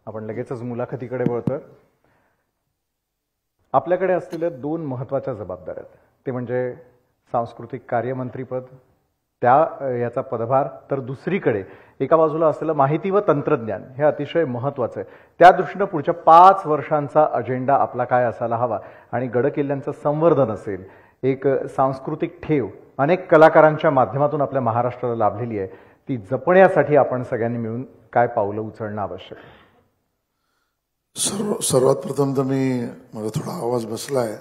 आपण लगेचच मुलाखतीकडे वळतोय. आपल्याकडे असलेल्या दोन महत्त्वाच्या जबाबदाऱ्या आहेत, ते म्हणजे सांस्कृतिक कार्यमंत्रीपद, याचा पदभार, तर दुसरीकडे एका बाजूला असलेलं माहिती व तंत्रज्ञान हे अतिशय महत्त्वाचं आहे. त्या दृष्टीनं पुढच्या 5 वर्षांचा अजेंडा आपला काय असायला हवा आणि गडकिल्ल्यांचं संवर्धन असेल, एक सांस्कृतिक ठेव अनेक कलाकारांच्या माध्यमातून आपल्या महाराष्ट्राला लाभलेली आहे, ती जपण्यासाठी आपण सगळ्यांनी मिळून काय पावलं उचलणं आवश्यक आहे? सर्वात प्रथम तर मला थोडा आवाज बसलाय,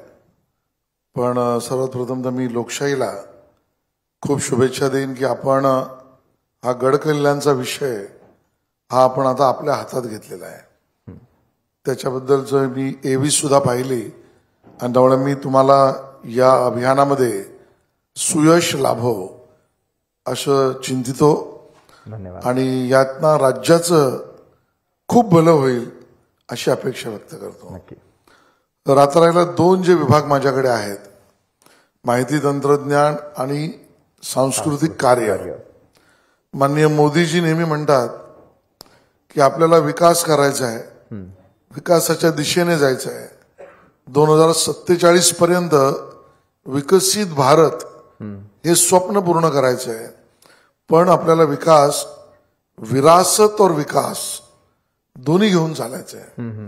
पण सर्वात प्रथम तर मी लोकशाहीला खूप शुभेच्छा देईन की आपण हा गडकिल्ल्यांचा विषय हा आपण आता आपल्या हातात घेतलेला आहे. त्याच्याबद्दल मी एव्ही सुद्धा पाहिली आणि त्यामुळे मी तुम्हाला या अभियानामध्ये सुयश लाभो असं चिंतितो. धन्यवाद. आणि यातना राज्याचं खूप भलं होईल अशी अपेक्षा व्यक्त करतो. नक्की. तर आता राहिला दोन जे विभाग माझ्याकडे आहेत, माहिती तंत्रज्ञान आणि सांस्कृतिक कार्य. माननीय मोदीजी नेहमी म्हणतात की आपल्याला विकास करायचा आहे, विकासाच्या दिशेने जायचं आहे. 2047 पर्यंत विकसित भारत हे स्वप्न पूर्ण करायचं आहे. पण आपल्याला विकास, विरासत और विकास दोन्ही घेऊन चालायचं आहे.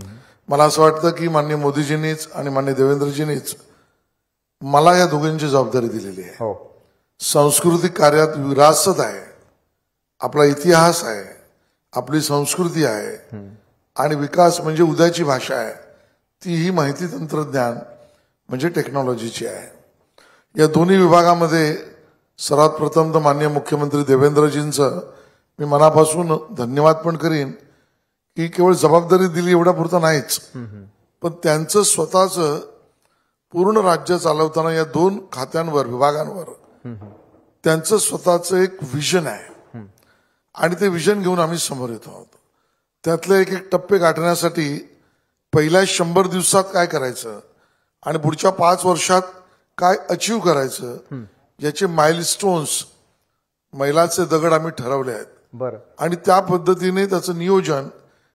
मला असं वाटतं की माननीय मोदीजींनीच आणि माननीय देवेंद्रजींनीच मला या दोघांची जबाबदारी दिलेली आहे. सांस्कृतिक कार्यात विरासत आहे, आपला इतिहास आहे, आपली संस्कृती आहे, आणि विकास म्हणजे उद्याची भाषा आहे, ती ही माहिती तंत्रज्ञान म्हणजे टेक्नॉलॉजीची आहे. या दोन्ही विभागामध्ये सर्वात प्रथम तर माननीय मुख्यमंत्री देवेंद्रजींचं मी मनापासून धन्यवाद पण करीन की केवळ जबाबदारी दिली एवढा पुरता नाहीच, पण त्यांचं स्वतःचं पूर्ण राज्य चालवताना या दोन खात्यांवर, विभागांवर त्यांचं स्वतःचं एक विजन आहे आणि ते विजन घेऊन आम्ही समोर येतो आहोत. त्यातले एक एक टप्पे गाठण्यासाठी पहिल्या 100 दिवसात काय करायचं आणि पुढच्या 5 वर्षात काय अचीव करायचं याचे माइलस्टोन्स, मैलाचे दगड आम्ही ठरवले आहेत. बरं. आणि त्या पद्धतीने त्याचं नियोजन